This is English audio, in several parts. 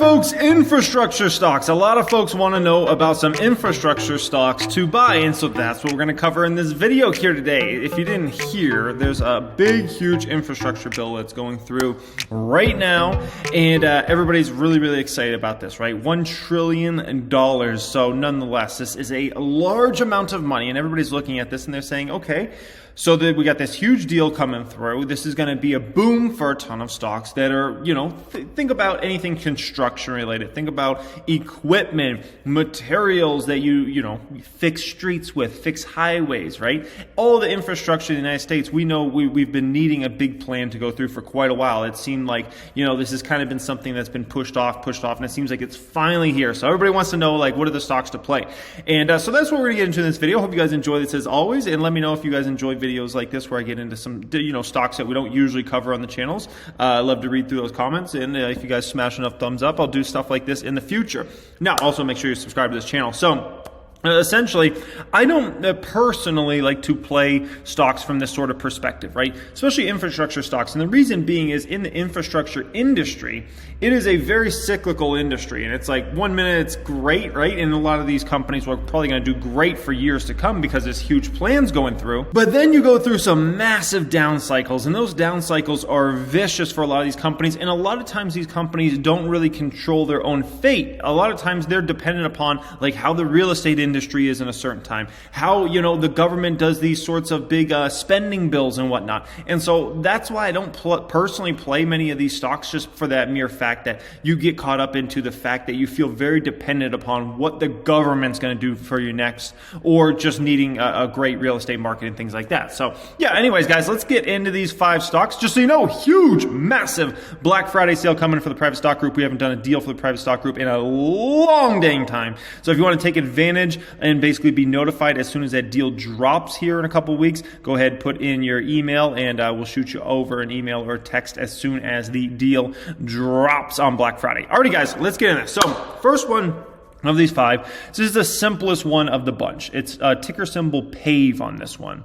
folks, infrastructure stocks. A lot of folks want to know about some infrastructure stocks to buy, and so that's what we're going to cover in this video here today. If you didn't hear, there's a big, huge infrastructure bill that's going through right now, and everybody's really excited about this, right? $1 trillion. So nonetheless, this is a large amount of money, and everybody's looking at this and they're saying, okay, so that we got this huge deal coming through. This is going to be a boom for a ton of stocks that are, think about anything construction related. Think about equipment, materials that you fix streets with, fix highways, right? All the infrastructure in the United States, we know we've been needing a big plan to go through for quite a while. It seemed like, this has kind of been something that's been pushed off, and it seems like it's finally here. So everybody wants to know, like, what are the stocks to play? And so that's what we're going to get into in this video. Hope you guys enjoy this as always, and let me know if you guys enjoy videos like this where I get into some stocks that we don't usually cover on the channels. I love to read through those comments, and if you guys smash enough thumbs up, I'll do stuff like this in the future. Now, also make sure you subscribe to this channel. So essentially, I don't personally like to play stocks from this sort of perspective, right? Especially infrastructure stocks. And the reason being is in the infrastructure industry, it is a very cyclical industry. And it's like 1 minute it's great, right? And a lot of these companies are probably going to do great for years to come because there's huge plans going through. But then you go through some massive down cycles, and those down cycles are vicious for a lot of these companies. And a lot of times these companies don't really control their own fate. A lot of times they're dependent upon like how the real estate industry is in a certain time, how the government does these sorts of big spending bills and whatnot. And so that's why I don't personally play many of these stocks, just for that mere fact that you get caught up into the fact that you feel very dependent upon what the government's going to do for you next, or just needing a great real estate market and things like that. So yeah, anyways guys, let's get into these 5 stocks. Just so you know, huge, massive Black Friday sale coming for the private stock group. We haven't done a deal for the private stock group in a long dang time. So if you want to take advantage and basically be notified as soon as that deal drops here in a couple weeks, go ahead, put in your email, and we'll shoot you over an email or text as soon as the deal drops on Black Friday. Alrighty guys, let's get in this. So first one of these 5, this is the simplest one of the bunch. It's ticker symbol PAVE on this one.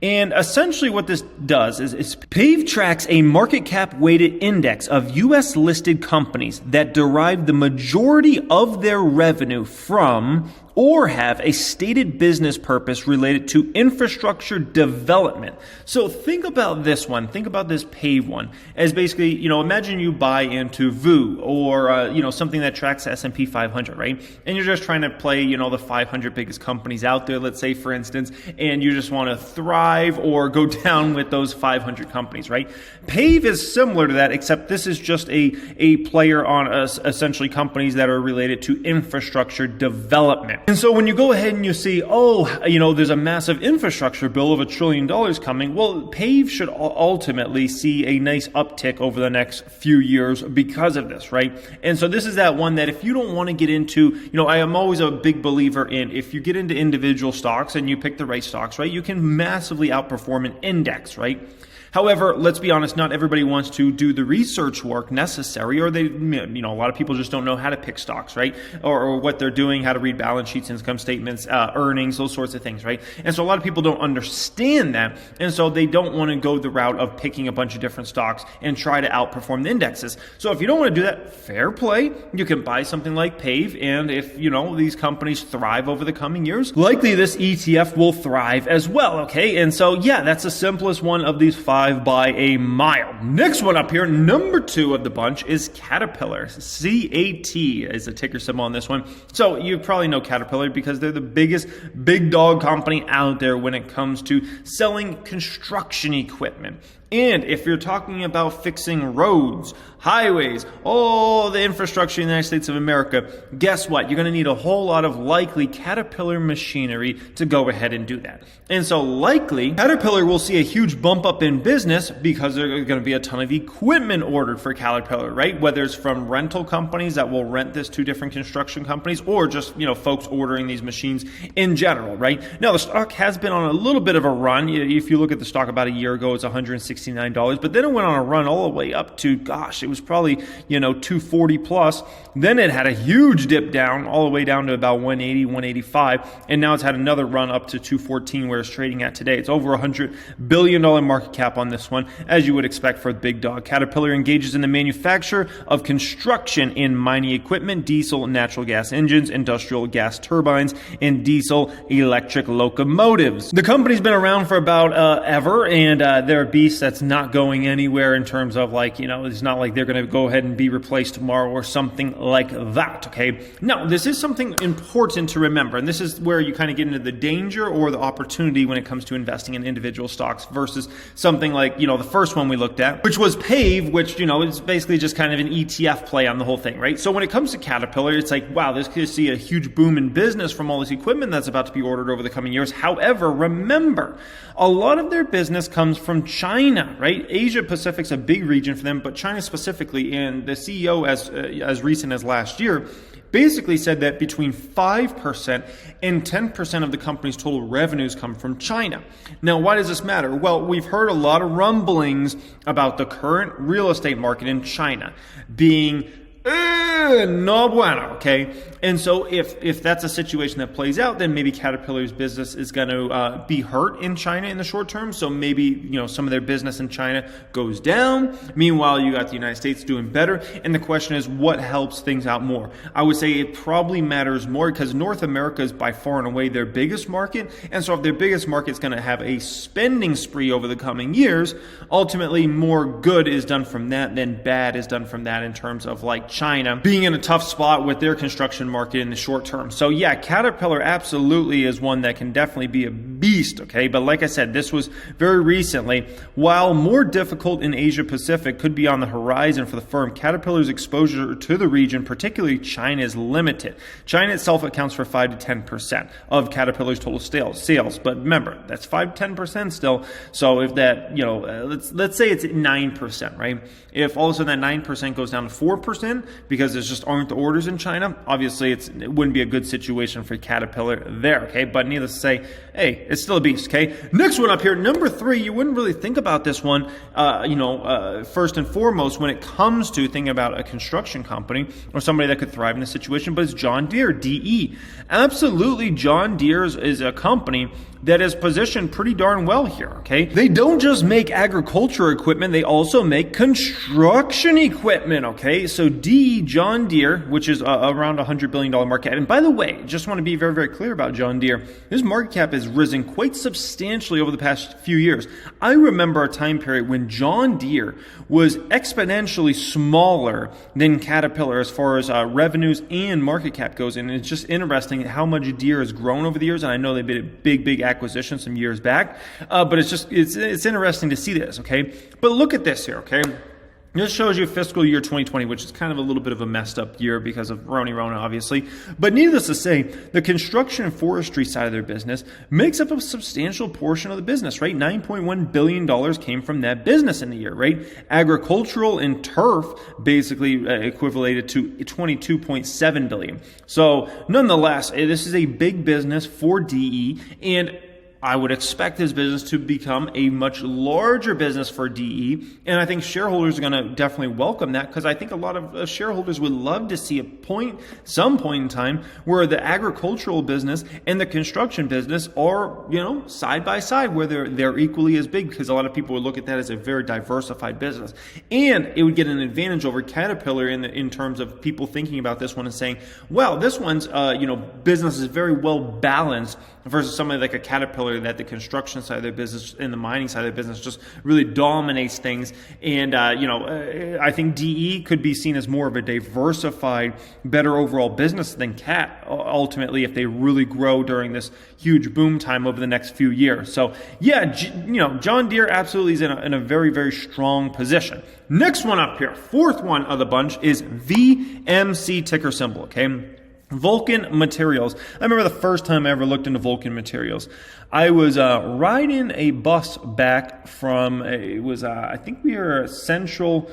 And essentially what this does is PAVE tracks a market cap weighted index of US listed companies that derive the majority of their revenue from or have a stated business purpose related to infrastructure development. So think about this one. Think about this PAVE one as basically, imagine you buy into VU or, something that tracks S&P 500, right? And you're just trying to play, the 500 biggest companies out there, let's say, for instance, and you just want to thrive or go down with those 500 companies, right? PAVE is similar to that, except this is just a player on essentially companies that are related to infrastructure development. And so when you go ahead and you see, there's a massive infrastructure bill of $1 trillion coming, well, PAVE should ultimately see a nice uptick over the next few years because of this, right? And so this is that one that if you don't want to get into, I am always a big believer in if you get into individual stocks and you pick the right stocks, right, you can massively outperform an index, right? However, let's be honest, not everybody wants to do the research work necessary, or they, a lot of people just don't know how to pick stocks, right? Or what they're doing, how to read balance sheets, income statements, earnings, those sorts of things, right? And so a lot of people don't understand that, and so they don't want to go the route of picking a bunch of different stocks and try to outperform the indexes. So if you don't want to do that, fair play. You can buy something like PAVE, and if, these companies thrive over the coming years, likely this ETF will thrive as well, okay? And so, yeah, that's the simplest one of these 5 by a mile. Next one up here, number 2 of the bunch, is Caterpillar. CAT is the ticker symbol on this one. So you probably know Caterpillar because they're the biggest big dog company out there when it comes to selling construction equipment. And if you're talking about fixing roads, highways, all the infrastructure in the United States of America, guess what? You're going to need a whole lot of likely Caterpillar machinery to go ahead and do that. And so likely Caterpillar will see a huge bump up in business because there's going to be a ton of equipment ordered for Caterpillar, right? Whether it's from rental companies that will rent this to different construction companies, or just, folks ordering these machines in general, right? Now, the stock has been on a little bit of a run. If you look at the stock about a year ago, it's 160 $269, but then it went on a run all the way up to, gosh, it was probably, 240 plus. Then it had a huge dip down all the way down to about 180, 185, and now it's had another run up to 214 where it's trading at today. It's over $100 billion market cap on this one, as you would expect for a big dog. Caterpillar engages in the manufacture of construction and mining equipment, diesel and natural gas engines, industrial gas turbines, and diesel electric locomotives. The company's been around for about ever, and they're a beast that's not going anywhere in terms of it's not like they're going to go ahead and be replaced tomorrow or something like that, okay? Now, this is something important to remember, and this is where you kind of get into the danger or the opportunity when it comes to investing in individual stocks versus something like, the first one we looked at, which was PAVE, which, is basically just kind of an ETF play on the whole thing, right? So when it comes to Caterpillar, it's like, wow, this could see a huge boom in business from all this equipment that's about to be ordered over the coming years. However, remember, a lot of their business comes from China, right? Asia Pacific's a big region for them, but China specifically, and the CEO as recent as last year basically said that between 5% and 10% of the company's total revenues come from China. Now, why does this matter? Well, we've heard a lot of rumblings about the current real estate market in China being no bueno, okay? And so if that's a situation that plays out, then maybe Caterpillar's business is going to be hurt in China in the short term. So maybe, some of their business in China goes down. Meanwhile, you got the United States doing better. And the question is, what helps things out more? I would say it probably matters more because North America is by far and away their biggest market. And so if their biggest market is going to have a spending spree over the coming years, ultimately more good is done from that than bad is done from that in terms of China being in a tough spot with their construction market in the short term. So yeah, Caterpillar absolutely is one that can definitely be a beast, okay? But like I said, this was very recently. While more difficult in Asia Pacific could be on the horizon for the firm, Caterpillar's exposure to the region, particularly China, is limited. China itself accounts for 5 to 10% of Caterpillar's total sales. But remember, that's 5 to 10% still. So if that, let's say it's at 9%, right? If all of a sudden that 9% goes down to 4%, because there just aren't the orders in China, obviously it wouldn't be a good situation for Caterpillar there, okay? But needless to say, hey, it's still a beast, okay? Next one up here, number 3, you wouldn't really think about this one, first and foremost when it comes to thinking about a construction company or somebody that could thrive in this situation, but it's John Deere, DE. Absolutely, John Deere is a company that is positioned pretty darn well here, okay? They don't just make agriculture equipment, they also make construction equipment, okay? So John Deere, which is around $100 billion market cap. And by the way, just want to be very, very clear about John Deere. His market cap has risen quite substantially over the past few years. I remember a time period when John Deere was exponentially smaller than Caterpillar as far as revenues and market cap goes. And it's just interesting how much Deere has grown over the years. And I know they made a big acquisition some years back. But it's interesting to see this, okay? But look at this here, okay? This shows you fiscal year 2020, which is kind of a little bit of a messed up year because of Rona, obviously. But needless to say, the construction and forestry side of their business makes up a substantial portion of the business, right? $9.1 billion came from that business in the year, right? Agricultural and turf basically equivalated to $22.7 billion. So nonetheless, this is a big business for DE, and I would expect this business to become a much larger business for DE, and I think shareholders are going to definitely welcome that because I think a lot of shareholders would love to see some point in time where the agricultural business and the construction business are, side by side, where they're equally as big, because a lot of people would look at that as a very diversified business, and it would get an advantage over Caterpillar in terms of people thinking about this one and saying, well, this one's business is very well balanced versus somebody like a Caterpillar that the construction side of their business and the mining side of their business just really dominates things. And, I think DE could be seen as more of a diversified, better overall business than Cat, ultimately, if they really grow during this huge boom time over the next few years. So, yeah, John Deere absolutely is in a very, very strong position. Next one up here, fourth one of the bunch, is VMC ticker symbol, okay? Vulcan Materials. I remember the first time I ever looked into Vulcan Materials. I was riding a bus back from, I think we were at Central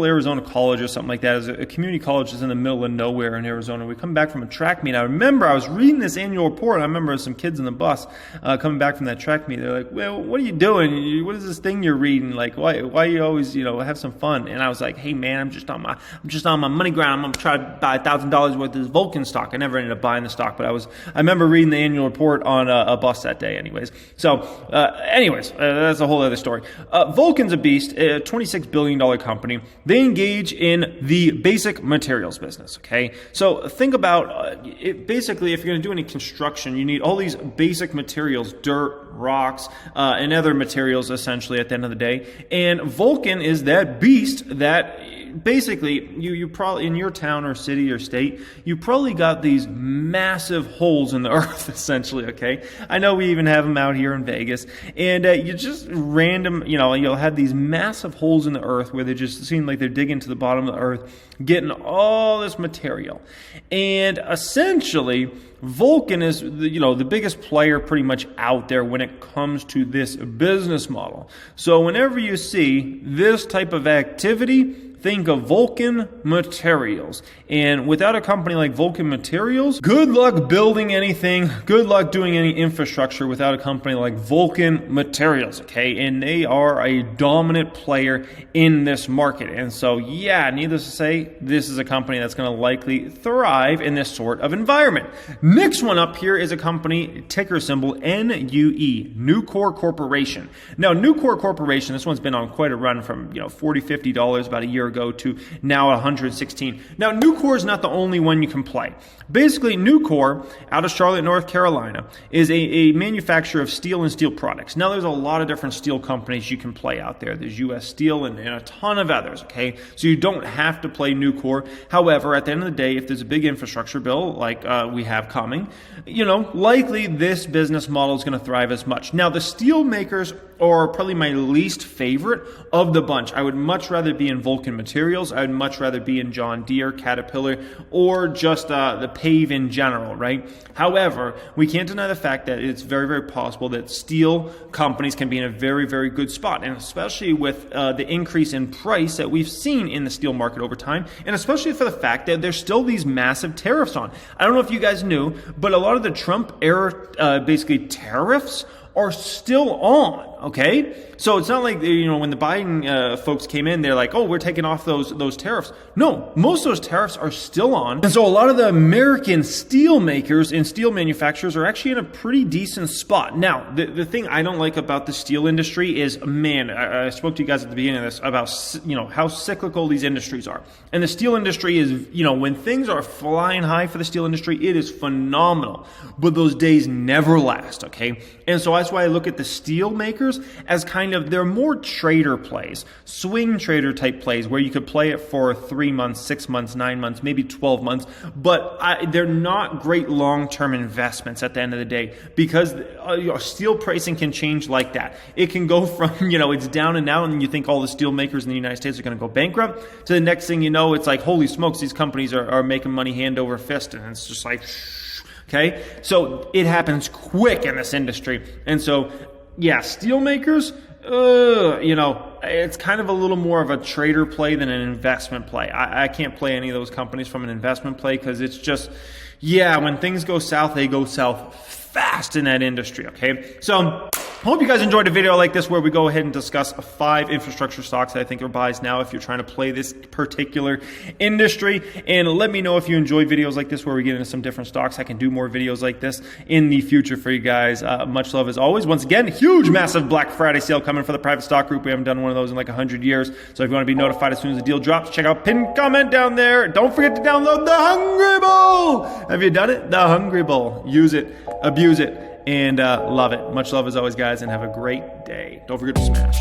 Arizona College or something like that. It was a community college that's in the middle of nowhere in Arizona. We come back from a track meet. I remember I was reading this annual report. I remember some kids in the bus coming back from that track meet. They're like, well, what are you doing? What is this thing you're reading? Like, why you always, have some fun? And I was like, hey man, I'm just on my money grind. I'm going to try to buy $1,000 worth of this Vulcan stock. I never ended up buying the stock, but I remember reading the annual report on a bus that day anyways. So that's a whole other story. Vulcan's a beast, a $26 billion company. They engage in the basic materials business, okay? So think about basically, if you're going to do any construction, you need all these basic materials, dirt, rocks, and other materials essentially at the end of the day. And Vulcan is that beast that basically you probably, in your town or city or state, you probably got these massive holes in the earth essentially, okay? I know we even have them out here in Vegas, and you just random, you'll have these massive holes in the earth where they just seem like they're digging to the bottom of the earth, getting all this material. And essentially, Vulcan is the biggest player pretty much out there when it comes to this business model. So whenever you see this type of activity, think of Vulcan Materials. And without a company like Vulcan Materials, good luck building anything, good luck doing any infrastructure without a company like Vulcan Materials, okay? And they are a dominant player in this market. And so, yeah, needless to say, this is a company that's going to likely thrive in this sort of environment. Next one up here is a company, ticker symbol NUE, Nucor Corporation. Now, Nucor Corporation, this one's been on quite a run from $40, $50 about a year ago to now 116. Now, Nucor is not the only one you can play. Basically, Nucor, out of Charlotte, North Carolina, is a manufacturer of steel and steel products. Now, there's a lot of different steel companies you can play out there. There's U.S. Steel and a ton of others, okay? So you don't have to play Nucor. However, at the end of the day, if there's a big infrastructure bill like we have coming, likely this business model is going to thrive as much. Now, the steel makers are probably my least favorite of the bunch. I would much rather be in Vulcan Materials. I would much rather be in John Deere, Caterpillar, or just the PAVE in general, right? However, we can't deny the fact that it's very, very possible that steel companies can be in a very, very good spot, and especially with the increase in price that we've seen in the steel market over time, and especially for the fact that there's still these massive tariffs on. I don't know if you guys knew, but a lot of the Trump era basically tariffs are still on, okay? So it's not like, when the Biden folks came in, they're like, oh, we're taking off those tariffs. No, most of those tariffs are still on. And so a lot of the American steel makers and steel manufacturers are actually in a pretty decent spot. Now, the thing I don't like about the steel industry is, man, I spoke to you guys at the beginning of this about, how cyclical these industries are. And the steel industry is, when things are flying high for the steel industry, it is phenomenal. But those days never last, okay? And so that's why I look at the steel makers as kind of, they're more trader plays, swing trader type plays where you could play it for 3 months, 6 months, 9 months, maybe 12 months, but they're not great long-term investments at the end of the day, because steel pricing can change like that. It can go from, it's down and out, and you think all the steel makers in the United States are going to go bankrupt, to the next thing you know, it's like, holy smokes, these companies are making money hand over fist, and it's just like, okay? So it happens quick in this industry. And so, yeah, steel makers, it's kind of a little more of a trader play than an investment play. I can't play any of those companies from an investment play, because it's just, when things go south, they go south fast in that industry, okay? So hope you guys enjoyed a video like this where we go ahead and discuss 5 infrastructure stocks that I think are buys now if you're trying to play this particular industry. And let me know if you enjoy videos like this where we get into some different stocks. I can do more videos like this in the future for you guys. Much love as always. Once again, huge, massive Black Friday sale coming for the private stock group. We haven't done one of those in like 100 years. So if you want to be notified as soon as the deal drops, check out pinned comment down there. Don't forget to download the Hungry Bowl. Have you done it? The Hungry Bowl. Use it, abuse it, and love it. Much love as always, guys, and have a great day. Don't forget to smash.